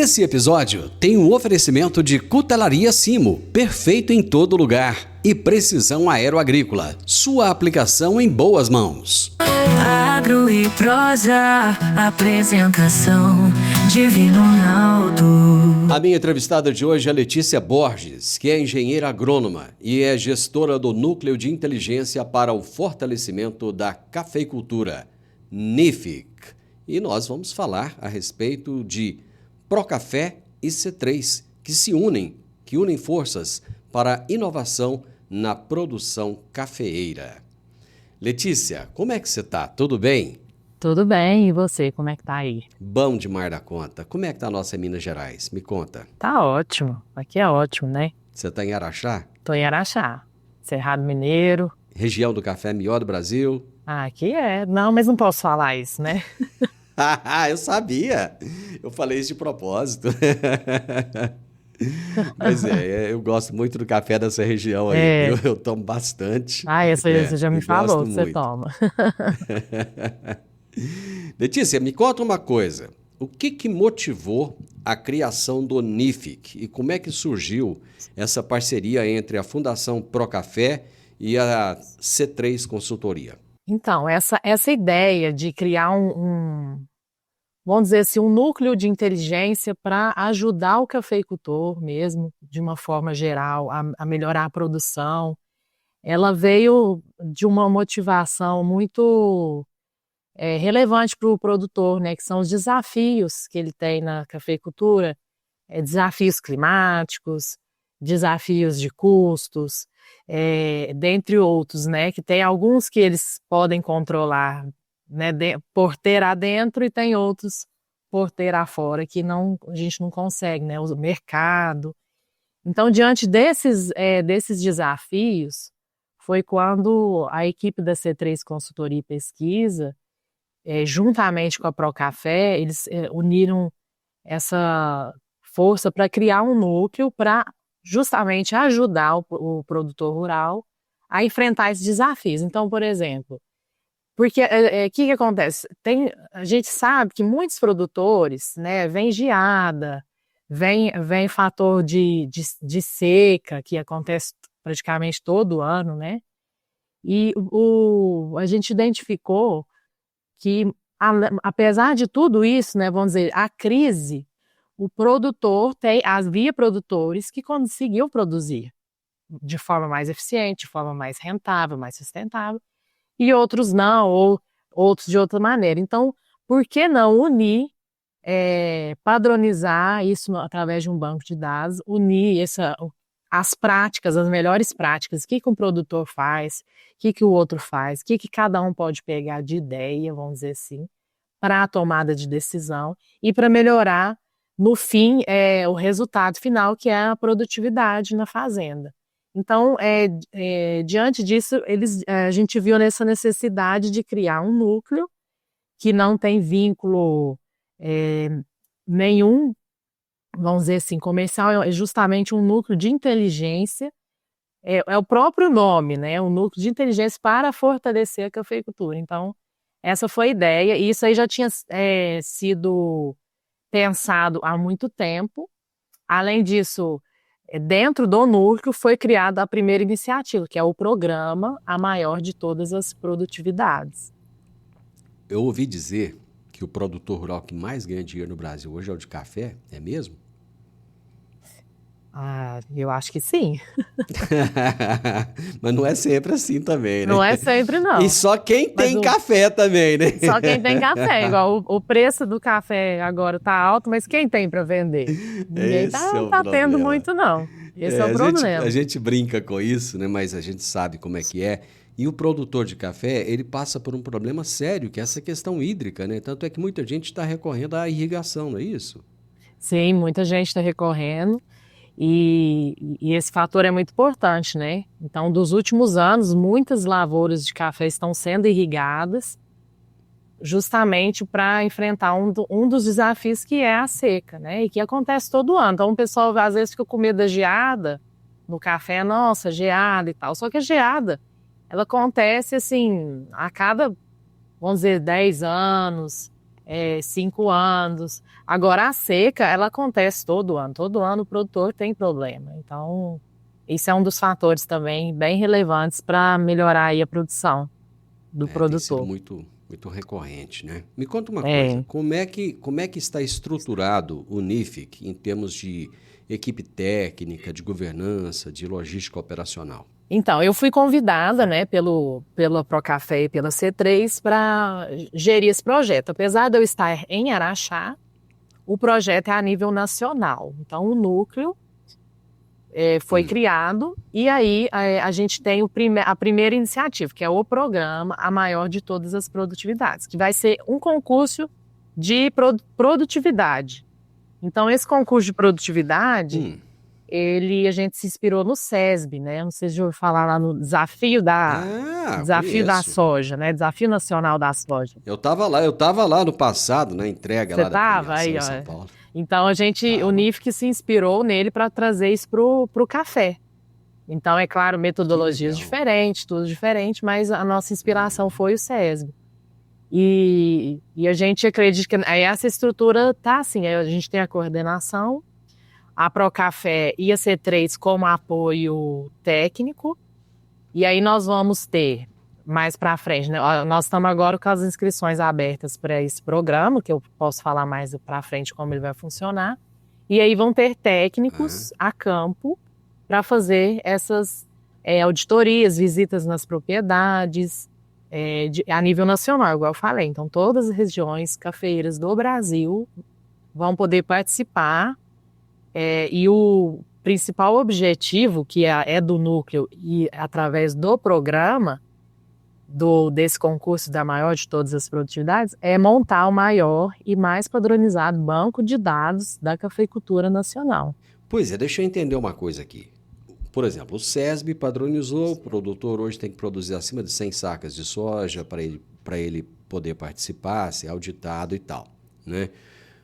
Esse episódio tem um oferecimento de Cutelaria Simo, perfeito em todo lugar, e Precisão Aeroagrícola, sua aplicação em boas mãos. Agro e prosa, apresentação Divino Ronaldo. A minha entrevistada de hoje é Letícia Borges, que é engenheira agrônoma e é gestora do Núcleo de Inteligência para o Fortalecimento da Cafeicultura, NIFIC. E nós vamos falar a respeito de Procafé e C3, que unem forças para a inovação na produção cafeeira. Letícia, como é que você está? Tudo bem? Tudo bem, e você, como é que tá aí? Bom demais da conta. Como é que tá a nossa Minas Gerais? Me conta. Tá ótimo, aqui é ótimo, né? Você está em Araxá? Tô em Araxá, Cerrado Mineiro. Região do café melhor do Brasil? Ah, aqui é, não, mas não posso falar isso, né? Eu sabia. Eu falei isso de propósito. Mas eu gosto muito do café dessa região aí. É. Eu tomo bastante. Ah, você já me eu falou gosto que você muito. toma. Letícia, me conta uma coisa. O que motivou a criação do NIFIC e como é que surgiu essa parceria entre a Fundação Procafé e a C3 Consultoria? Então, essa ideia de criar vamos dizer assim, um núcleo de inteligência para ajudar o cafeicultor mesmo, de uma forma geral, a melhorar a produção, ela veio de uma motivação muito relevante para o produtor, né, que são os desafios que ele tem na cafeicultura, desafios climáticos, desafios de custos, dentre outros, né, que tem alguns que eles podem controlar, né, porteira adentro, e tem outros porteira afora que a gente não consegue, né, o mercado. Então, diante desses desafios, foi quando a equipe da C3 Consultoria e Pesquisa, juntamente com a Procafé, eles uniram essa força para criar um núcleo para justamente ajudar o produtor rural a enfrentar esses desafios. Então, por exemplo, porque o que acontece? A gente sabe que muitos produtores, né, vem geada, vem fator de seca, que acontece praticamente todo ano, né? E a gente identificou que, apesar de tudo isso, né, vamos dizer, a crise, o produtor havia produtores que conseguiam produzir de forma mais eficiente, de forma mais rentável, mais sustentável, e outros não, ou outros de outra maneira. Então, por que não unir, padronizar isso através de um banco de dados, unir as práticas, as melhores práticas, o que um produtor faz, o que o outro faz, o que cada um pode pegar de ideia, vamos dizer assim, para a tomada de decisão e para melhorar, no fim, o resultado final, que é a produtividade na fazenda. Então, diante disso, a gente viu nessa necessidade de criar um núcleo que não tem vínculo nenhum, vamos dizer assim, comercial, é justamente um núcleo de inteligência, é o próprio nome, né? Um núcleo de inteligência para fortalecer a cafeicultura. Então, essa foi a ideia, e isso aí já tinha sido pensado há muito tempo. Além disso, dentro do núcleo foi criada a primeira iniciativa, que é o programa A Maior de Todas as Produtividades. Eu ouvi dizer que o produtor rural que mais ganha dinheiro no Brasil hoje é o de café, é mesmo? Ah, eu acho que sim. Mas não é sempre assim também, né? Não é sempre, não. E só quem tem café também, né? Só quem tem café, igual o preço do café agora tá alto, mas quem tem para vender? Ninguém tá tendo muito, não. Esse é o problema. A gente brinca com isso, né? Mas a gente sabe como é que é. E o produtor de café, ele passa por um problema sério, que é essa questão hídrica, né? Tanto é que muita gente está recorrendo à irrigação, não é isso? Sim, muita gente está recorrendo. E esse fator é muito importante, né? Então, dos últimos anos, muitas lavouras de café estão sendo irrigadas justamente para enfrentar um dos desafios, que é a seca, né? E que acontece todo ano. Então, o pessoal às vezes fica com medo da geada no café, nossa, geada e tal. Só que a geada, ela acontece assim, a cada, vamos dizer, 10 anos, 5 anos. Agora, a seca, ela acontece todo ano. Todo ano o produtor tem problema. Então, isso é um dos fatores também bem relevantes para melhorar aí a produção do Tem sido produtor. muito recorrente, né? Me conta uma É. coisa, como é que está estruturado o NIFIC em termos de equipe técnica, de governança, de logística operacional? Então, eu fui convidada, né, pela Procafé e pela C3 para gerir esse projeto. Apesar de eu estar em Araxá, o projeto é a nível nacional. Então, o núcleo foi criado e aí a gente tem a primeira iniciativa, que é o programa A Maior de Todas as Produtividades, que vai ser um concurso de produtividade. Então, esse concurso de produtividade... a gente se inspirou no SESB, né? Não sei se já ouviu falar lá no desafio da Conheço. soja, né? Desafio Nacional da Soja. Eu tava lá no passado, na entrega Você lá da tava premiação aí, em ó. São Paulo. Então o NIFC se inspirou nele para trazer isso pro café. Então, é claro, metodologias diferentes, tudo diferente, mas a nossa inspiração foi o SESB. E a gente acredita que essa estrutura tá assim, a gente tem a coordenação, a Procafé e a C3 como apoio técnico, e aí nós vamos ter mais para frente, né? Nós estamos agora com as inscrições abertas para esse programa, que eu posso falar mais para frente como ele vai funcionar, e aí vão ter técnicos a campo para fazer essas auditorias, visitas nas propriedades, a nível nacional, igual eu falei. Então, todas as regiões cafeeiras do Brasil vão poder participar. E o principal objetivo, que é do núcleo e através do programa, desse concurso da maior de todas as produtividades, é montar o maior e mais padronizado banco de dados da cafeicultura nacional. Pois é, deixa eu entender uma coisa aqui. Por exemplo, o SESB padronizou, o produtor hoje tem que produzir acima de 100 sacas de soja para ele poder participar, ser auditado e tal, né?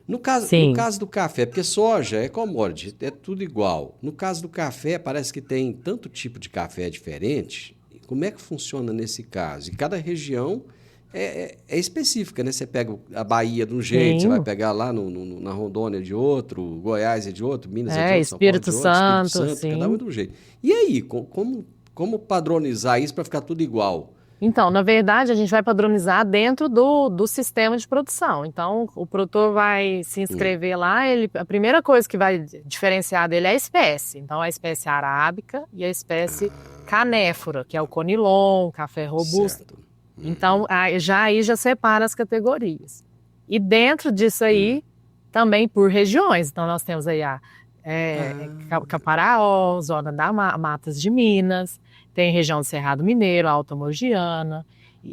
No caso do café, porque soja é commodity, é tudo igual. No caso do café, parece que tem tanto tipo de café diferente. Como é que funciona nesse caso? E cada região é específica, né? Você pega a Bahia de um jeito, você vai pegar lá na Rondônia de outro, Goiás é de outro, Minas é de outro, São Paulo de outro, Espírito Santo, cada um de um jeito. E aí, como padronizar isso para ficar tudo igual? Então, na verdade, a gente vai padronizar dentro do sistema de produção. Então, o produtor vai se inscrever lá, a primeira coisa que vai diferenciar dele é a espécie. Então, a espécie arábica e a espécie canéfora, que é o conilon, café robusto. Certo. Então, aí já separa as categorias. E dentro disso aí, também por regiões. Então, nós temos aí Caparaó, zona da Matas de Minas, tem região do Cerrado Mineiro, Alta Mogiana,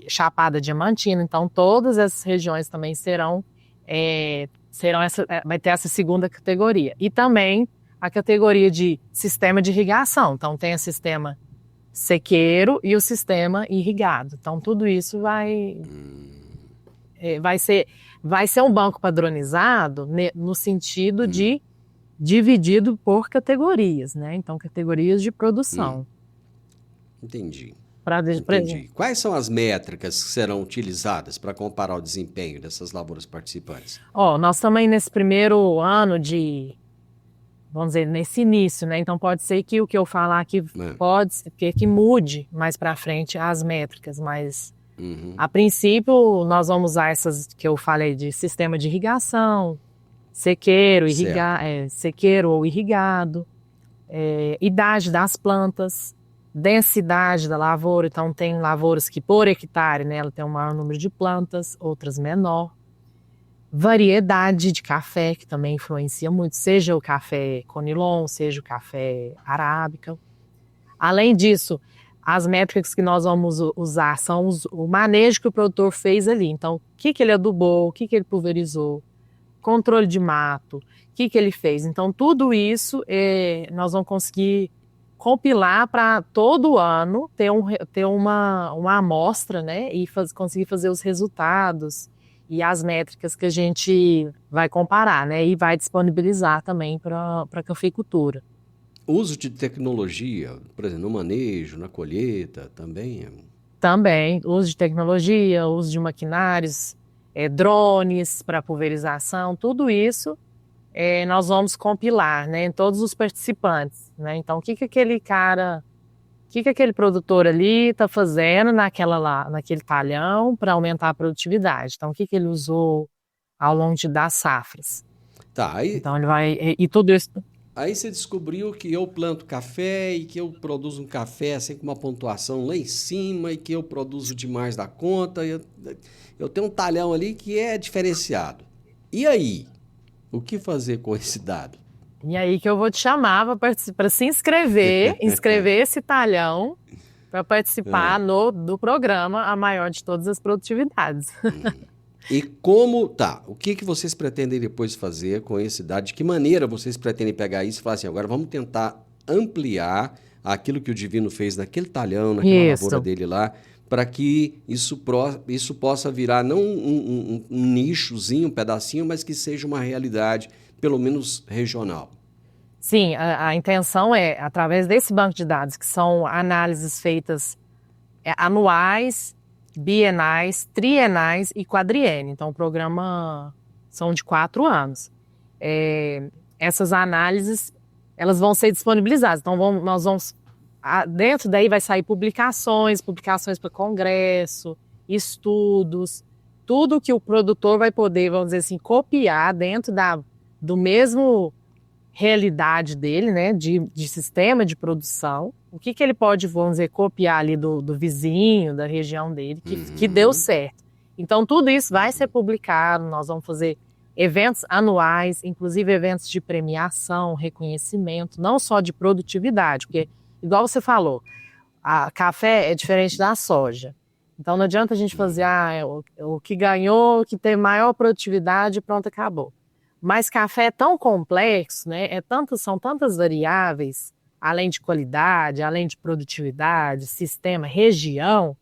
Chapada Diamantina. Então, todas essas regiões também vai ter essa segunda categoria. E também a categoria de sistema de irrigação. Então, tem o sistema sequeiro e o sistema irrigado. Então, tudo isso vai ser um banco padronizado no sentido de dividido por categorias, né? Então, categorias de produção. Entendi. Entendi. Quais são as métricas que serão utilizadas para comparar o desempenho dessas lavouras participantes? Nós estamos aí nesse primeiro ano vamos dizer, nesse início, né? Então pode ser que o que eu falar aqui pode ser que mude mais para frente as métricas, mas a princípio nós vamos usar essas que eu falei de sistema de irrigação, sequeiro ou irrigado, idade das plantas, densidade da lavoura. Então tem lavouras que por hectare, né, ela tem um maior número de plantas, outras menor. Variedade de café, que também influencia muito, seja o café conilon, seja o café arábica. Além disso, as métricas que nós vamos usar são o manejo que o produtor fez ali. Então, o que ele adubou, o que ele pulverizou, controle de mato, o que ele fez. Então, tudo isso nós vamos conseguir compilar para todo ano ter uma amostra, né, e conseguir fazer os resultados e as métricas que a gente vai comparar, né, e vai disponibilizar também para a cafeicultura. Uso de tecnologia, por exemplo, no manejo, na colheita, também? Também, uso de tecnologia, uso de maquinários, drones para pulverização, tudo isso nós vamos compilar, né, em todos os participantes, né? Então, o que aquele produtor ali está fazendo naquele talhão para aumentar a produtividade? Então, o que ele usou ao longo das safras? Tá, aí, então ele vai e tudo isso. Aí você descobriu que eu planto café e que eu produzo um café assim com uma pontuação lá em cima e que eu produzo demais da conta. Eu tenho um talhão ali que é diferenciado. E aí? O que fazer com esse dado? E aí que eu vou te chamar para se inscrever esse talhão para participar do programa A Maior de Todas as Produtividades. E como, o que vocês pretendem depois fazer com esse dado? De que maneira vocês pretendem pegar isso e falar assim, agora vamos tentar ampliar aquilo que o Divino fez naquele talhão, naquela lavoura dele lá, para que isso possa virar não um nichozinho, um pedacinho, mas que seja uma realidade, pelo menos regional. Sim, a intenção é, através desse banco de dados, que são análises feitas anuais, bienais, trienais e quadriênio. Então, o programa são de 4 anos. Essas análises, elas vão ser disponibilizadas. Então, nós vamos... Dentro daí vai sair publicações para congresso, estudos, tudo que o produtor vai poder, vamos dizer assim, copiar dentro do mesmo realidade dele, né, de sistema de produção. O que ele pode, vamos dizer, copiar ali do vizinho, da região dele, que deu certo. Então, tudo isso vai ser publicado, nós vamos fazer eventos anuais, inclusive eventos de premiação, reconhecimento, não só de produtividade, porque, igual você falou, café é diferente da soja. Então, não adianta a gente fazer o que ganhou, que tem maior produtividade, pronto, acabou. Mas café é tão complexo, né? São tantas variáveis, além de qualidade, além de produtividade, sistema, região,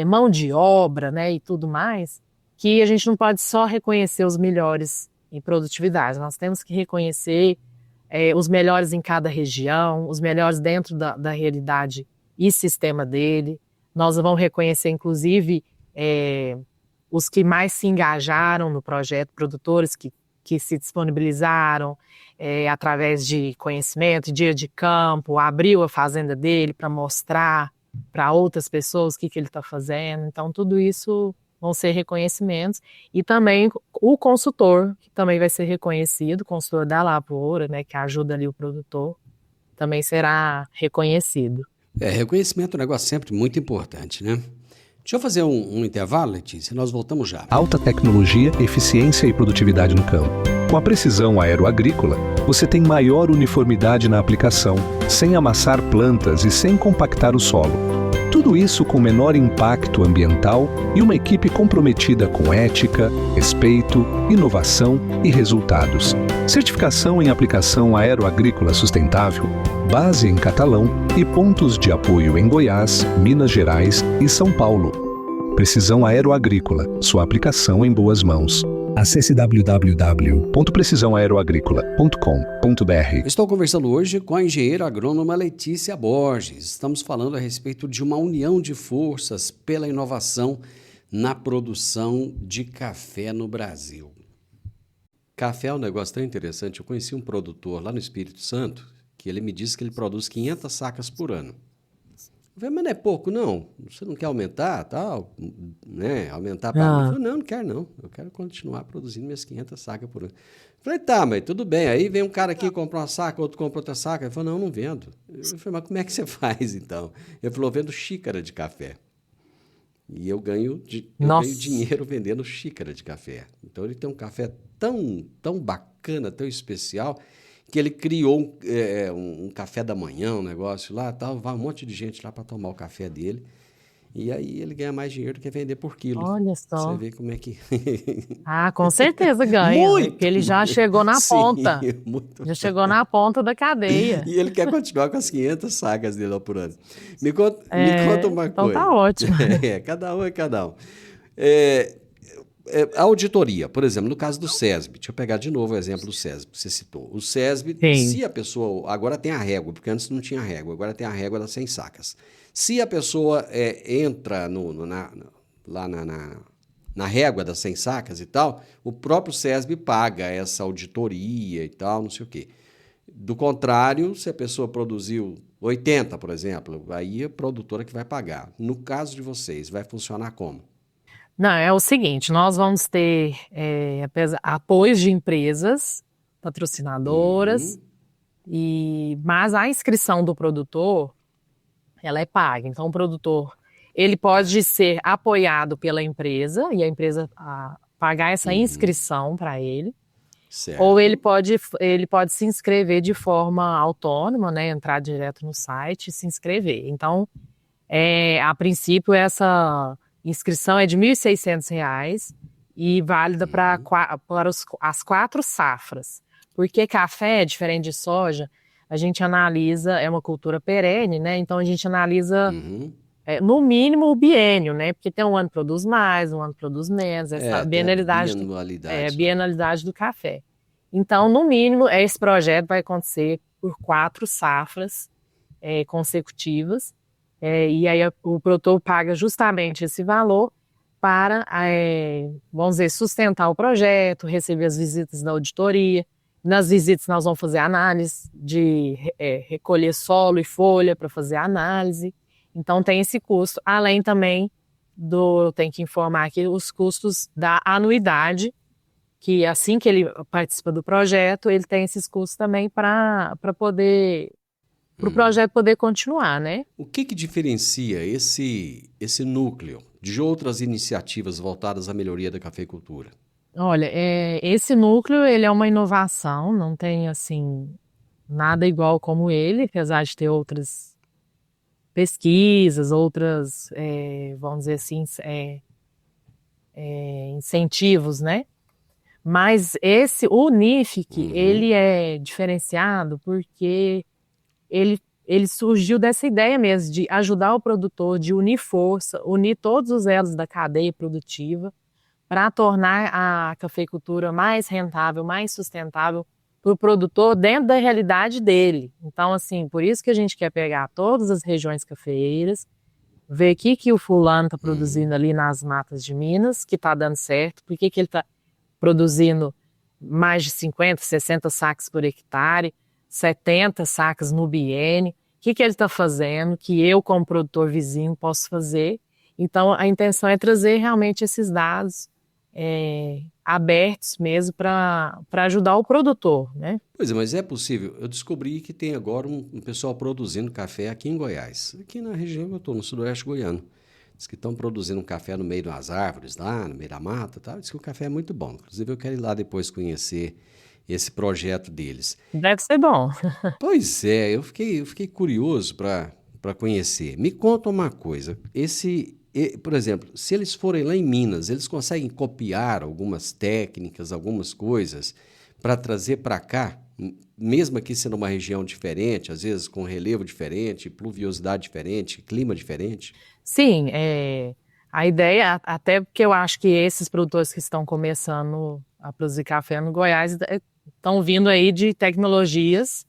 mão de obra, né, e tudo mais, que a gente não pode só reconhecer os melhores em produtividade. Nós temos que reconhecer os melhores em cada região, os melhores dentro da realidade e sistema dele. Nós vamos reconhecer, inclusive, os que mais se engajaram no projeto, produtores que se disponibilizaram através de conhecimento, dia de campo, abriu a fazenda dele para mostrar para outras pessoas o que ele está fazendo. Então, tudo isso vão ser reconhecimentos. E também o consultor, que também vai ser reconhecido, o consultor da lavoura, né, que ajuda ali o produtor, também será reconhecido. Reconhecimento é um negócio sempre muito importante, né? Deixa eu fazer um intervalo, Letícia, nós voltamos já. Alta tecnologia, eficiência e produtividade no campo. Com a precisão aeroagrícola, você tem maior uniformidade na aplicação, sem amassar plantas e sem compactar o solo. Tudo isso com menor impacto ambiental e uma equipe comprometida com ética, respeito, inovação e resultados. Certificação em aplicação aeroagrícola sustentável, base em Catalão e pontos de apoio em Goiás, Minas Gerais e São Paulo. Precisão Aeroagrícola, sua aplicação em boas mãos. Acesse www.precisãoaeroagrícola.com.br. Estou conversando hoje com a engenheira agrônoma Letícia Borges. Estamos falando a respeito de uma união de forças pela inovação na produção de café no Brasil. Café é um negócio tão interessante. Eu conheci um produtor lá no Espírito Santo que ele me disse que ele produz 500 sacas por ano. Eu falei, mas não é pouco, não? Você não quer aumentar, tal, né? Aumentar para mim? Ele falou, não quero não. Eu quero continuar produzindo minhas 500 sacas por ano. Eu falei, tá, mas tudo bem. Aí vem um cara aqui compra uma saca, outro compra outra saca. Ele falou, não vendo. Eu falei, mas como é que você faz, então? Ele falou, eu vendo xícara de café. E eu ganho dinheiro vendendo xícara de café. Então, ele tem um café tão bacana, tão especial, que ele criou um café da manhã, um negócio lá, tal, vai um monte de gente lá para tomar o café dele, e aí ele ganha mais dinheiro do que vender por quilo. Olha só. Você vê como é que... Com certeza ganha, muito, porque ele já chegou na ponta. Já chegou na ponta da cadeia. E ele quer continuar com as 500 sacas dele lá por ano. Me conta uma então coisa. Então tá ótimo. Cada um é cada um. A auditoria, por exemplo, no caso do SESB, deixa eu pegar de novo o exemplo do SESB que você citou. O SESB, se a pessoa... Agora tem a régua, porque antes não tinha régua, agora tem a régua das 100 sacas. Se a pessoa entra lá na régua das 100 sacas e tal, o próprio SESB paga essa auditoria e tal, não sei o quê. Do contrário, se a pessoa produziu 80, por exemplo, aí é a produtora que vai pagar. No caso de vocês, vai funcionar como? Não, é o seguinte, nós vamos ter apoios de empresas patrocinadoras, mas a inscrição do produtor, ela é paga. Então, o produtor, ele pode ser apoiado pela empresa e a empresa pagar essa inscrição para ele. Certo. Ou ele pode se inscrever de forma autônoma, né? Entrar direto no site e se inscrever. Então, a princípio, essa inscrição é de R$ 1.600 e válida para as 4 safras. Porque café, diferente de soja, a gente analisa, é uma cultura perene, né? Então, a gente analisa, no mínimo, o biênio, né? Porque tem um ano que produz mais, um ano que produz menos, essa bienalidade do café. Então, no mínimo, esse projeto vai acontecer por 4 safras consecutivas, e aí o produtor paga justamente esse valor para, vamos dizer, sustentar o projeto, receber as visitas da auditoria. Nas visitas nós vamos fazer análise de recolher solo e folha para fazer análise. Então tem esse custo, além também tem que informar aqui os custos da anuidade, que assim que ele participa do projeto, ele tem esses custos também para o projeto poder continuar, né? O que diferencia esse núcleo de outras iniciativas voltadas à melhoria da cafeicultura? Olha, esse núcleo, ele é uma inovação, não tem, assim, nada igual como ele, apesar de ter outras pesquisas, outras, vamos dizer assim, incentivos, né? Mas o NIFIC, ele é diferenciado porque ele surgiu dessa ideia mesmo de ajudar o produtor, de unir força, unir todos os elos da cadeia produtiva para tornar a cafeicultura mais rentável, mais sustentável para o produtor dentro da realidade dele. Então, assim, por isso que a gente quer pegar todas as regiões cafeeiras, ver o que o fulano está produzindo ali nas matas de Minas, que está dando certo, por que ele está produzindo mais de 50, 60 sacas por hectare, 70 sacas no biênio, o que ele está fazendo, que eu, como produtor vizinho, posso fazer. Então, a intenção é trazer realmente esses dados abertos mesmo para ajudar o produtor, né? Pois é, mas é possível. Eu descobri que tem agora um pessoal produzindo café aqui em Goiás. Aqui na região eu estou, no sudoeste goiano. Diz que estão produzindo um café no meio das árvores, lá no meio da mata, tá? Diz que o café é muito bom. Inclusive eu quero ir lá depois conhecer esse projeto deles. Deve ser bom. Pois é, eu fiquei curioso para conhecer. Me conta uma coisa, por exemplo, se eles forem lá em Minas, eles conseguem copiar algumas técnicas, algumas coisas para trazer para cá, mesmo aqui sendo uma região diferente, às vezes com relevo diferente, pluviosidade diferente, clima diferente? Sim, a ideia, até porque eu acho que esses produtores que estão começando a produzir café no Goiás estão vindo aí de tecnologias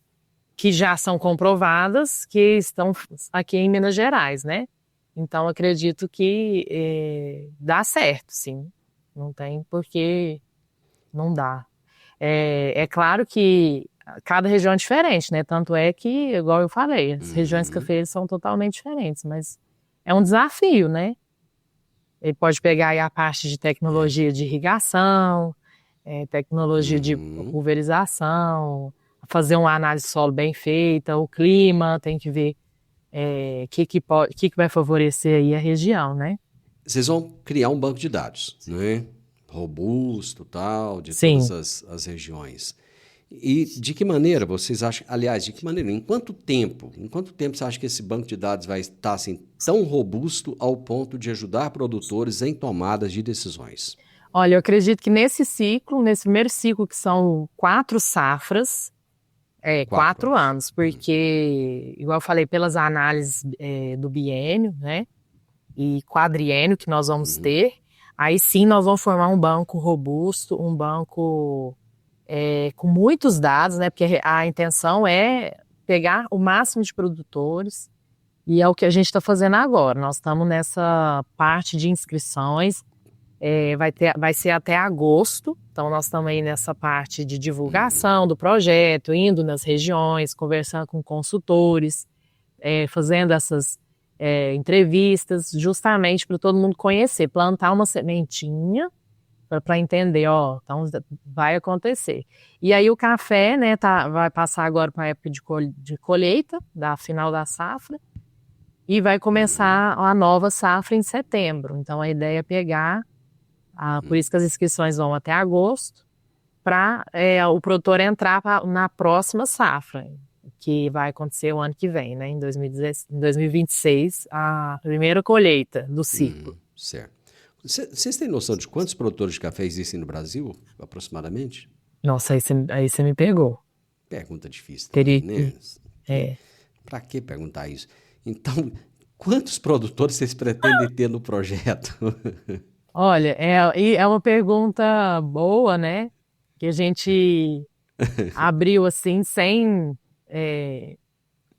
que já são comprovadas, que estão aqui em Minas Gerais, né? Então, acredito que dá certo, sim. Não tem por que não dá. É claro que cada região é diferente, né? Tanto é que, igual eu falei, as regiões cafeeiras são totalmente diferentes, mas é um desafio, né? Ele pode pegar aí a parte de tecnologia de irrigação, tecnologia de pulverização, fazer uma análise de solo bem feita, o clima, tem que ver o que vai favorecer aí a região, né? Vocês vão criar um banco de dados, né? Robusto, tal, de Sim. todas as regiões. E de que maneira vocês acham, aliás, de que maneira, em quanto tempo você acha que esse banco de dados vai estar assim, tão robusto ao ponto de ajudar produtores em tomadas de decisões? Olha, eu acredito que nesse primeiro ciclo, que são 4 safras, 4 anos, porque, igual eu falei, pelas análises do biênio, né, e quadriênio que nós vamos ter, aí sim nós vamos formar um banco robusto, um banco com muitos dados, né, porque a intenção é pegar o máximo de produtores, e é o que a gente está fazendo agora. Nós estamos nessa parte de inscrições, Vai ser até agosto, então nós estamos aí nessa parte de divulgação do projeto, indo nas regiões, conversando com consultores, fazendo essas entrevistas, justamente para todo mundo conhecer, plantar uma sementinha para entender, então vai acontecer. E aí o café, né, vai passar agora para a época de colheita, da final da safra, e vai começar a nova safra em setembro. Então a ideia é pegar, por isso que as inscrições vão até agosto, para o produtor entrar na próxima safra, que vai acontecer o ano que vem, né, em 2026, a primeira colheita do ciclo. Certo. Vocês têm noção de quantos produtores de café existem no Brasil, aproximadamente? Nossa, aí você me pegou. Pergunta difícil também, né? Para que perguntar isso? Então, quantos produtores vocês pretendem ter no projeto? Olha, é uma pergunta boa, né? Que a gente abriu assim,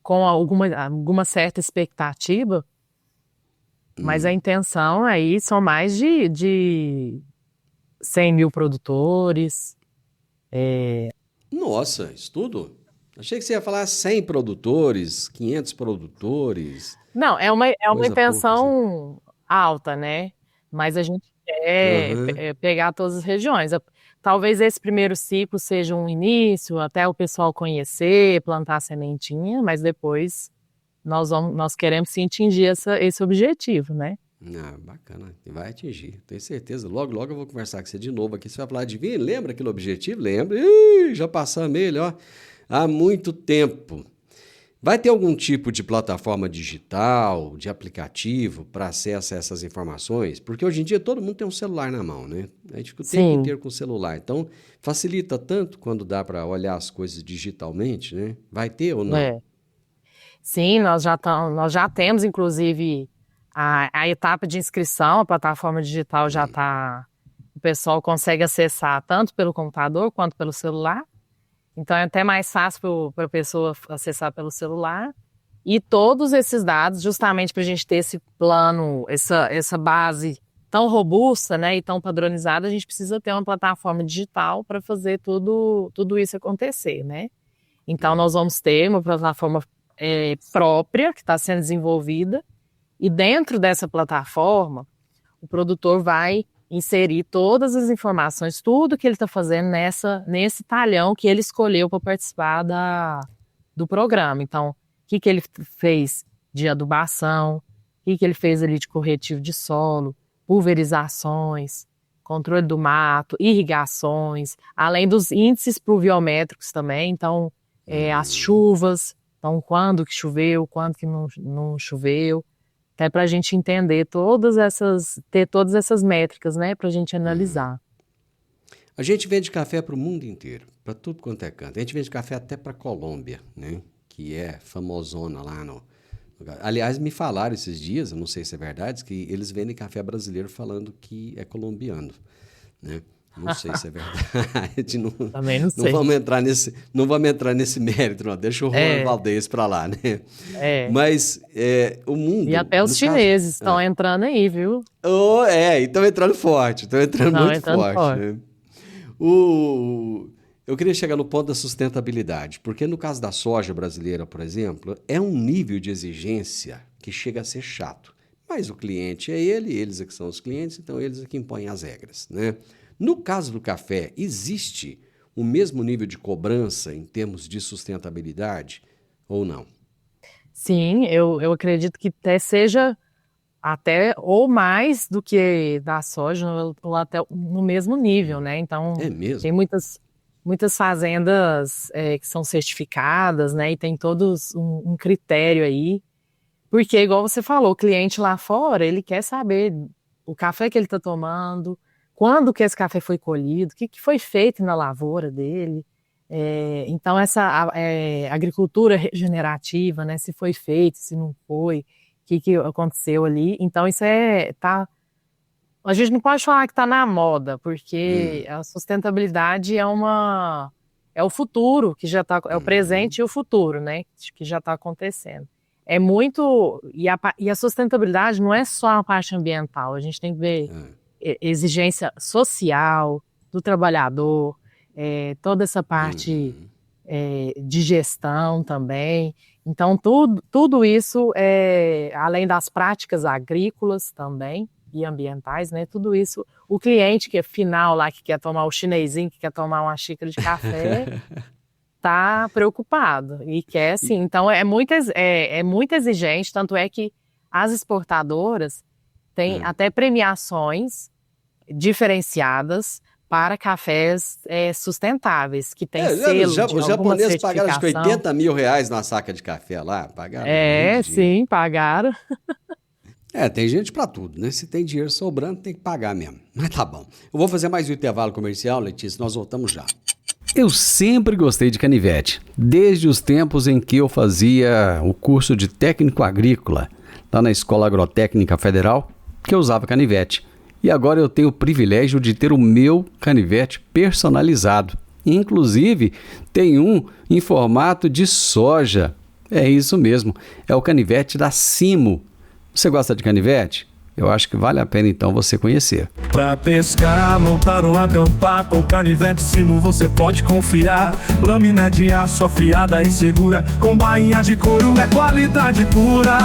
com alguma certa expectativa, mas a intenção aí são mais de 100 mil produtores. Nossa, isso tudo? Achei que você ia falar 100 produtores, 500 produtores. Não, é uma intenção pouca, assim. alta, né? Mas a gente quer pegar todas as regiões. Talvez esse primeiro ciclo seja um início, até o pessoal conhecer, plantar a sementinha, mas depois nós queremos sim atingir esse objetivo, né? Bacana, vai atingir, tenho certeza. Logo, logo eu vou conversar com você de novo aqui. Você vai falar de vinho, lembra aquele objetivo? Lembra? Já passamos ele, há muito tempo. Vai ter algum tipo de plataforma digital, de aplicativo para acesso a essas informações? Porque hoje em dia todo mundo tem um celular na mão, né? A gente fica o tempo inteiro com o celular. Então, facilita tanto quando dá para olhar as coisas digitalmente, né? Vai ter ou não? Sim, nós já temos, inclusive, a etapa de inscrição, a plataforma digital já está... O pessoal consegue acessar tanto pelo computador quanto pelo celular. Então é até mais fácil para a pessoa acessar pelo celular. E todos esses dados, justamente para a gente ter esse plano, essa base tão robusta, né, e tão padronizada, a gente precisa ter uma plataforma digital para fazer tudo isso acontecer, né? Então nós vamos ter uma plataforma própria que está sendo desenvolvida, e dentro dessa plataforma o produtor vai inserir todas as informações, tudo que ele está fazendo nesse talhão que ele escolheu para participar do programa. Então, o que ele fez de adubação, o que ele fez ali de corretivo de solo, pulverizações, controle do mato, irrigações, além dos índices pluviométricos também, então, as chuvas, então quando que choveu, quando que não choveu, até para a gente entender ter todas essas métricas, né, para a gente analisar. A gente vende café para o mundo inteiro, para tudo quanto é canto. A gente vende café até para a Colômbia, né, que é famosona lá no... Aliás, me falaram esses dias, eu não sei se é verdade, que eles vendem café brasileiro falando que é colombiano, né? Não sei se é verdade. Também não sei. Não vamos entrar nesse mérito, não. Deixa o Juan Valdez para lá, né? Mas o mundo... E até os chineses estão entrando aí, viu? Estão entrando forte. Estão entrando muito forte. Né? Eu queria chegar no ponto da sustentabilidade, porque no caso da soja brasileira, por exemplo, é um nível de exigência que chega a ser chato. Mas o cliente é eles é que são os clientes, então eles é que impõem as regras, né? No caso do café, existe o mesmo nível de cobrança em termos de sustentabilidade ou não? Sim, eu acredito que seja até ou mais do que da soja, ou até no mesmo nível, né? Então, tem muitas fazendas que são certificadas, né? E tem todos um critério aí. Porque, igual você falou, o cliente lá fora, ele quer saber o café que ele está tomando, quando que esse café foi colhido, o que foi feito na lavoura dele. Então, essa agricultura regenerativa, né, se foi feito, se não foi, o que aconteceu ali. Então, isso a gente não pode falar que está na moda, porque a sustentabilidade é o futuro, que já está, é o presente e o futuro, né, que já está acontecendo. É muito... E a sustentabilidade não é só a parte ambiental, a gente tem que ver exigência social do trabalhador, toda essa parte de gestão também. Então, tudo isso, além das práticas agrícolas também e ambientais, né? Tudo isso, o cliente que é final lá, que quer tomar o chinesinho, que quer tomar uma xícara de café, está preocupado e quer sim. Então, é muito exigente, tanto é que as exportadoras têm até premiações diferenciadas para cafés sustentáveis, que tem selo de alguma certificação. Os japoneses pagaram acho que R$80 mil na saca de café lá, pagaram. Sim, pagaram. Tem gente para tudo, né? Se tem dinheiro sobrando, tem que pagar mesmo. Mas tá bom. Eu vou fazer mais um intervalo comercial, Letícia, nós voltamos já. Eu sempre gostei de canivete, desde os tempos em que eu fazia o curso de técnico agrícola, lá na Escola Agrotécnica Federal, que eu usava canivete. E agora eu tenho o privilégio de ter o meu canivete personalizado. Inclusive, tem um em formato de soja. É isso mesmo, é o canivete da Simo. Você gosta de canivete? Eu acho que vale a pena então você conhecer. Pra pescar, montar ou acampar, com canivete Simo você pode confiar. Lâmina de aço afiada e segura, com bainha de couro é qualidade pura.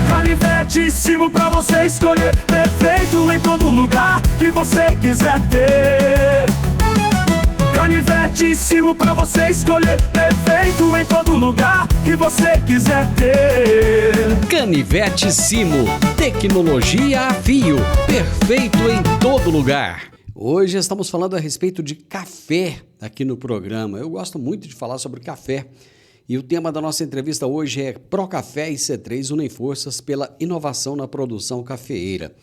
Canivete Simo pra você escolher, perfeito em todo lugar que você quiser ter. Canivete Simo pra você escolher, perfeito em todo lugar que você quiser ter. Canivete Simo, tecnologia a fio, perfeito em todo lugar. Hoje estamos falando a respeito de café aqui no programa. Eu gosto muito de falar sobre café. E o tema da nossa entrevista hoje é Procafé e C3 unem forças pela inovação na produção cafeeira.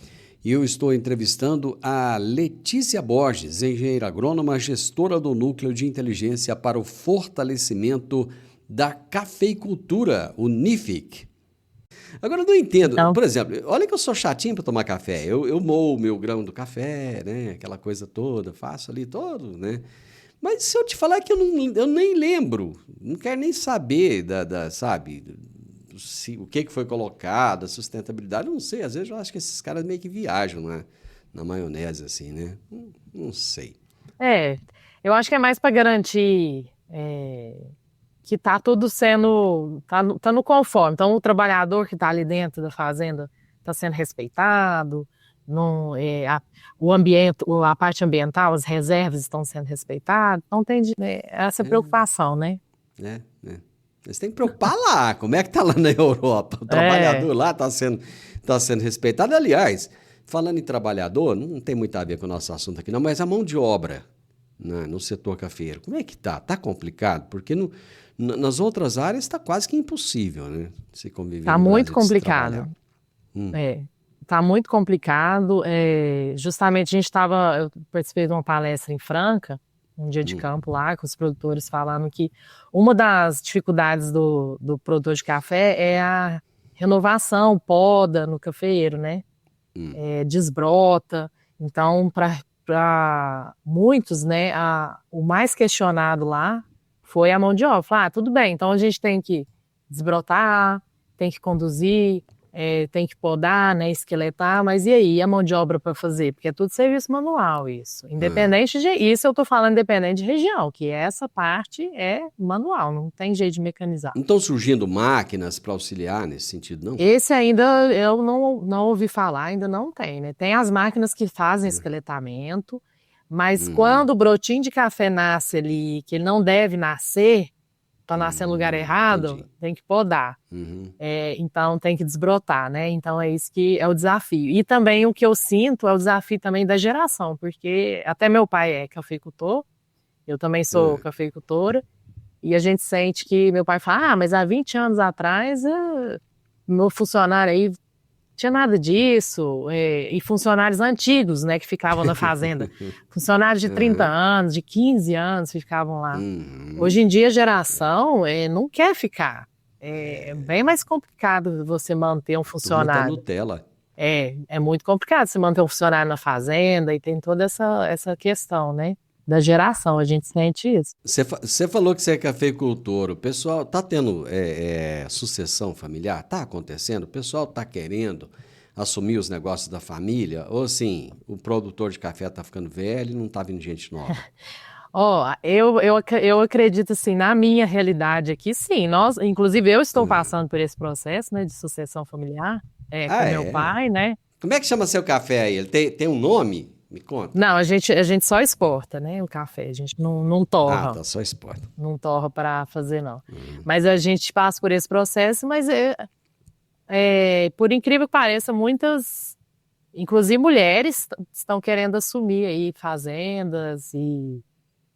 E eu estou entrevistando a Letícia Borges, engenheira agrônoma, gestora do Núcleo de Inteligência para o Fortalecimento da Cafeicultura, o NIFIC. Agora, eu não entendo. Não. Por exemplo, olha que eu sou chatinho para tomar café. Eu moo o meu grão do café, né? Aquela coisa toda, faço ali todo, né? Mas se eu te falar que eu nem lembro, não quero nem saber sabe... o que foi colocado, a sustentabilidade, eu não sei, às vezes eu acho que esses caras meio que viajam na maionese, assim, né? Não sei. Eu acho que é mais para garantir que tá tudo sendo, tá no conforme. Então, o trabalhador que está ali dentro da fazenda está sendo respeitado, o ambiente, a parte ambiental, as reservas estão sendo respeitadas, então tem essa preocupação, né? Você tem que preocupar lá, como é que tá lá na Europa? O trabalhador lá tá sendo respeitado. Aliás, falando em trabalhador, não tem muito a ver com o nosso assunto aqui não, mas a mão de obra, né, no setor cafeeiro, como é que tá? Tá complicado? Porque nas outras áreas está quase que impossível, né? Se conviver. Tá muito complicado. Tá muito complicado. Justamente eu participei de uma palestra em Franca, um dia de campo lá, com os produtores falando que uma das dificuldades do produtor de café é a renovação, poda no cafeeiro, né? Desbrota. Então, para muitos, né, o mais questionado lá foi a mão de obra. Tudo bem, então a gente tem que desbrotar, tem que conduzir, tem que podar, né, esqueletar, mas e aí, a mão de obra para fazer? Porque é tudo serviço manual isso. Independente isso eu estou falando independente de região, que essa parte é manual, não tem jeito de mecanizar. Não estão surgindo máquinas para auxiliar nesse sentido, não? Esse ainda eu não ouvi falar, ainda não tem, né? Tem as máquinas que fazem esqueletamento, mas quando o brotinho de café nasce ali, que ele não deve nascer, está nascendo no lugar errado, tem que podar. Então tem que desbrotar, né? Então é isso que é o desafio. E também o que eu sinto é o desafio também da geração, porque até meu pai é cafeicultor, eu também sou cafeicultora, e a gente sente que meu pai fala, mas há 20 anos atrás, meu funcionário aí tinha nada disso, e funcionários antigos, né, que ficavam na fazenda, funcionários de 30 anos, de 15 anos ficavam lá. Hoje em dia a geração não quer ficar, é bem mais complicado você manter um funcionário. Nutella. É muito complicado você manter um funcionário na fazenda, e tem toda essa questão, né, da geração, a gente sente isso. Você falou que você é cafeicultor, o pessoal está tendo sucessão familiar? Está acontecendo? O pessoal está querendo assumir os negócios da família? Ou assim, o produtor de café está ficando velho e não está vindo gente nova? Eu acredito, assim, na minha realidade aqui, sim. Inclusive, eu estou passando por esse processo, né, de sucessão familiar, com meu pai, né? Como é que chama seu café aí? Ele tem um nome? Me conta. Não, a gente só exporta, né, o café. A gente não torra. Ah, tá, só exporta. Não torra para fazer, não. Mas a gente passa por esse processo, mas por incrível que pareça, muitas, inclusive mulheres, estão querendo assumir aí fazendas e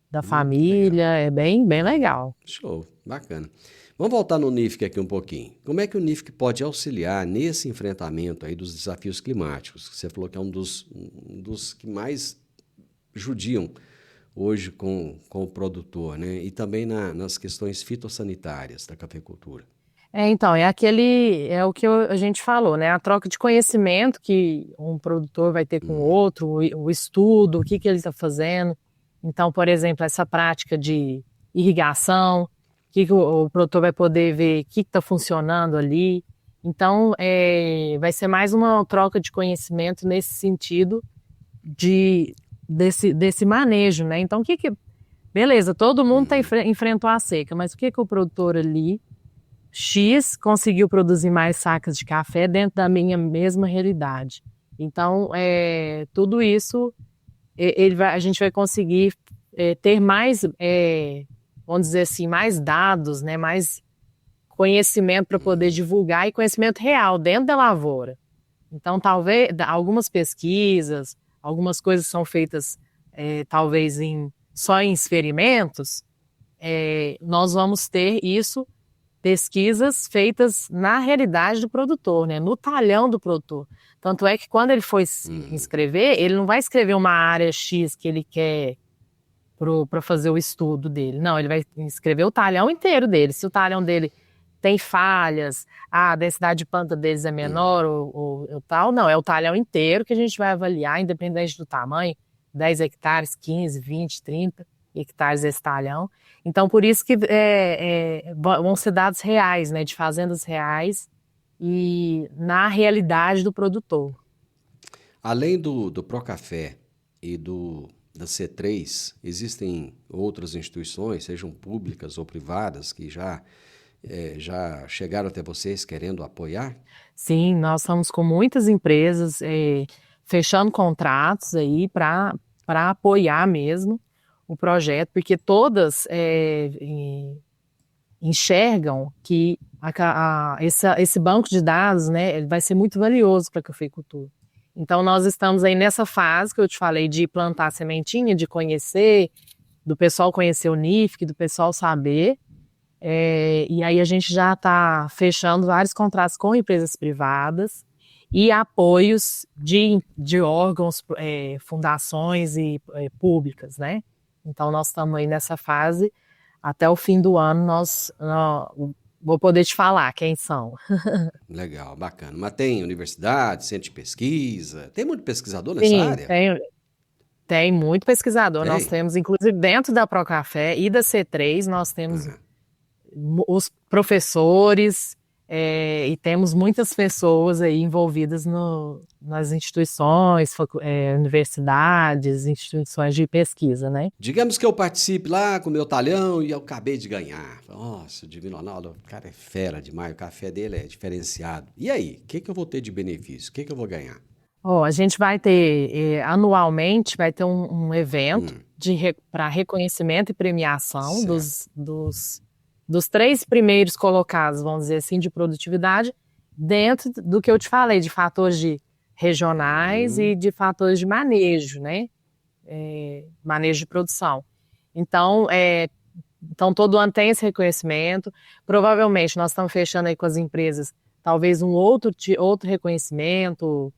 da família, legal. é bem legal. Show, bacana. Vamos voltar no NIFC aqui um pouquinho. Como é que o NIFC pode auxiliar nesse enfrentamento aí dos desafios climáticos? Você falou que é um dos que mais judiam hoje com o produtor, né? E também nas questões fitossanitárias da cafeicultura. Então, é o que a gente falou, né? A troca de conhecimento que um produtor vai ter com o outro, o estudo, o que ele está fazendo. Então, por exemplo, essa prática de irrigação, que o produtor vai poder ver o que está funcionando ali. Então, vai ser mais uma troca de conhecimento nesse sentido desse manejo, né? Então, beleza, todo mundo enfrentou a seca, mas o que o produtor ali, X, conseguiu produzir mais sacas de café dentro da minha mesma realidade? Então, tudo isso a gente vai conseguir ter mais, vamos dizer assim, mais dados, né, mais conhecimento para poder divulgar e conhecimento real dentro da lavoura. Então, talvez, algumas pesquisas, algumas coisas são feitas talvez só em experimentos, nós vamos ter isso, pesquisas feitas na realidade do produtor, né, no talhão do produtor. Tanto é que quando ele for inscrever, ele não vai escrever uma área X que ele quer para fazer o estudo dele. Não, ele vai escrever o talhão inteiro dele. Se o talhão dele tem falhas, a densidade de planta deles é menor ou tal, não, é o talhão inteiro que a gente vai avaliar, independente do tamanho, 10 hectares, 15, 20, 30 hectares esse talhão. Então, por isso que vão ser dados reais, né, de fazendas reais, e na realidade do produtor. Além do Procafé e da C3, existem outras instituições, sejam públicas ou privadas, que já chegaram até vocês querendo apoiar? Sim, nós estamos com muitas empresas fechando contratos aí para apoiar mesmo o projeto, porque todas enxergam que esse banco de dados, né, ele vai ser muito valioso para a cafeicultura. Então, nós estamos aí nessa fase que eu te falei de plantar a sementinha, de conhecer, do pessoal conhecer o NIFC, do pessoal saber, e aí a gente já está fechando vários contratos com empresas privadas e apoios de órgãos, fundações e públicas, né? Então, nós estamos aí nessa fase. Até o fim do ano, vou poder te falar quem são. Legal, bacana. Mas tem universidade, centro de pesquisa? Tem muito pesquisador nessa área? Tem muito pesquisador. Tem? Nós temos, inclusive, dentro da Procafé e da C3, nós temos os professores e temos muitas pessoas aí envolvidas nas instituições, universidades, instituições de pesquisa, né? Digamos que eu participe lá com o meu talhão e eu acabei de ganhar. Nossa, o Divino Ronaldo, o cara é fera demais, o café dele é diferenciado. E aí, o que eu vou ter de benefício? O que eu vou ganhar? A gente vai ter, anualmente, vai ter um evento para reconhecimento e premiação dos 3 primeiros colocados, vamos dizer assim, de produtividade, dentro do que eu te falei, de fatores regionais e de fatores de manejo, né? Manejo de produção. Então, todo ano tem esse reconhecimento. Provavelmente, nós estamos fechando aí com as empresas, talvez um outro reconhecimento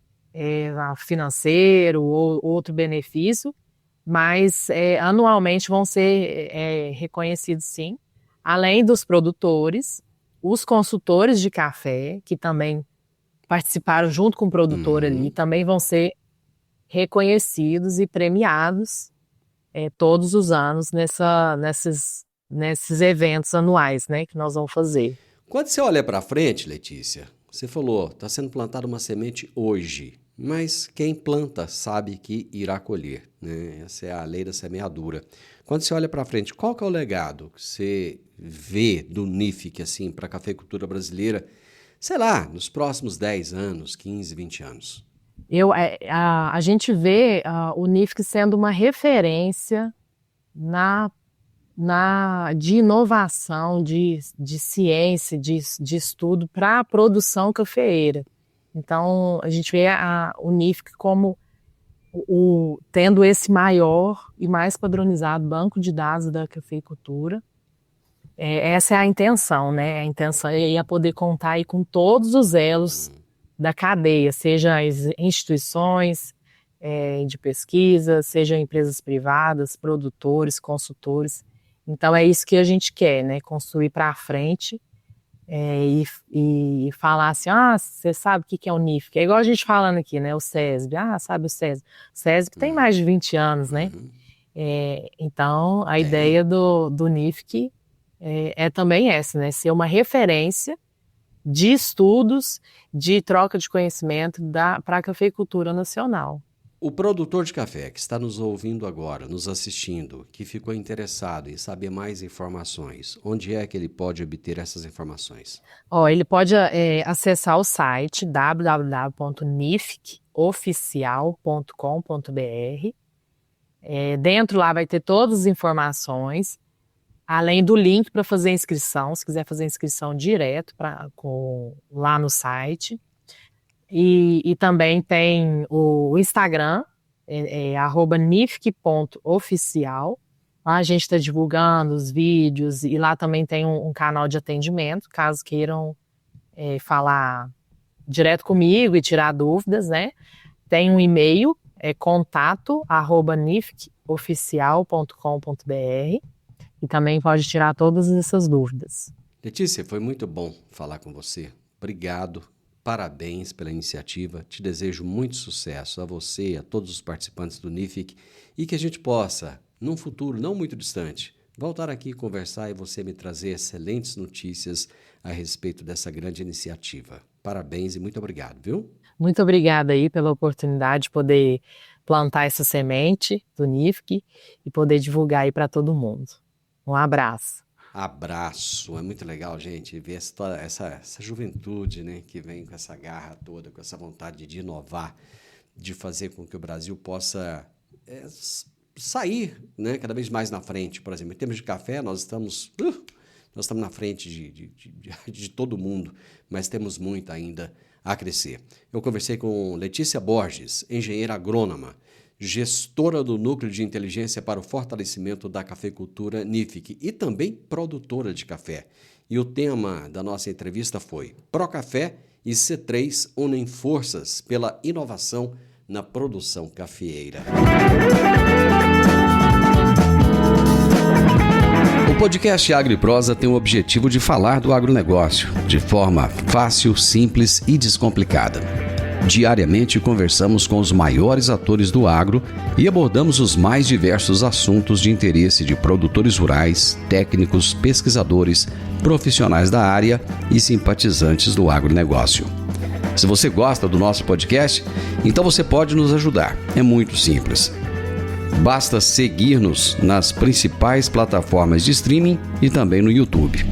financeiro ou outro benefício, mas anualmente vão ser reconhecidos, sim. Além dos produtores, os consultores de café, que também participaram junto com o produtor ali, também vão ser reconhecidos e premiados todos os anos nesses eventos anuais, né, que nós vamos fazer. Quando você olha para frente, Letícia, Você falou, está sendo plantada uma semente hoje, mas quem planta sabe que irá colher, né? Essa é a lei da semeadura. Quando você olha para frente, qual que é o legado que você vê do NIFIC assim, para a cafeicultura brasileira, sei lá, nos próximos 10 anos, 15, 20 anos? A gente vê o NIFIC sendo uma referência de inovação, de ciência, de estudo para a produção cafeeira. Então, a gente vê o NIFIC como tendo esse maior e mais padronizado banco de dados da cafeicultura. Essa é a intenção, né? A intenção é poder contar aí com todos os elos da cadeia, seja as instituições de pesquisa, sejam empresas privadas, produtores, consultores. Então é isso que a gente quer, né? Construir para frente e falar assim, você sabe o que é o NIFIC? É igual a gente falando aqui, né? O SESB, sabe o SESB? O SESB tem mais de 20 anos, né? Então a ideia do NIFIC é também essa, né? Ser uma referência de estudos, de troca de conhecimento para a cafeicultura nacional. O produtor de café que está nos ouvindo agora, nos assistindo, que ficou interessado em saber mais informações, onde é que ele pode obter essas informações? Ele pode acessar o site www.nificoficial.com.br. Dentro lá vai ter todas as informações, além do link para fazer a inscrição, se quiser fazer a inscrição direto lá no site. E também tem o Instagram, @nific.oficial. Lá a gente está divulgando os vídeos e lá também tem um canal de atendimento, caso queiram falar direto comigo e tirar dúvidas, né? Tem um e-mail, contato@nificoficial.com.br, e também pode tirar todas essas dúvidas. Letícia, foi muito bom falar com você. Obrigado. Parabéns pela iniciativa, te desejo muito sucesso a você e a todos os participantes do NIFIC e que a gente possa, num futuro não muito distante, voltar aqui e conversar e você me trazer excelentes notícias a respeito dessa grande iniciativa. Parabéns e muito obrigado, viu? Muito obrigada aí pela oportunidade de poder plantar essa semente do NIFIC e poder divulgar aí para todo mundo. Um abraço. Abraço, é muito legal, gente, ver essa juventude, né, que vem com essa garra toda, com essa vontade de inovar, de fazer com que o Brasil possa sair, né, cada vez mais na frente. Por exemplo, em termos de café, nós estamos na frente de todo mundo, mas temos muito ainda a crescer. Eu conversei com Letícia Borges, engenheira agrônoma, gestora do Núcleo de Inteligência para o Fortalecimento da Cafeicultura NIFIC e também produtora de café. E o tema da nossa entrevista foi Procafé e C3 unem forças pela inovação na produção cafeeira. O podcast Agro e Prosa tem o objetivo de falar do agronegócio de forma fácil, simples e descomplicada. Diariamente conversamos com os maiores atores do agro e abordamos os mais diversos assuntos de interesse de produtores rurais, técnicos, pesquisadores, profissionais da área e simpatizantes do agronegócio. Se você gosta do nosso podcast, então você pode nos ajudar. É muito simples. Basta seguir-nos nas principais plataformas de streaming e também no YouTube.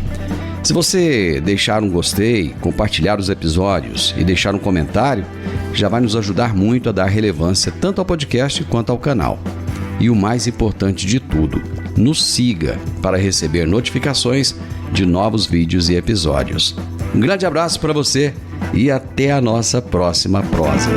Se você deixar um gostei, compartilhar os episódios e deixar um comentário, já vai nos ajudar muito a dar relevância tanto ao podcast quanto ao canal. E o mais importante de tudo, nos siga para receber notificações de novos vídeos e episódios. Um grande abraço para você e até a nossa próxima prosa.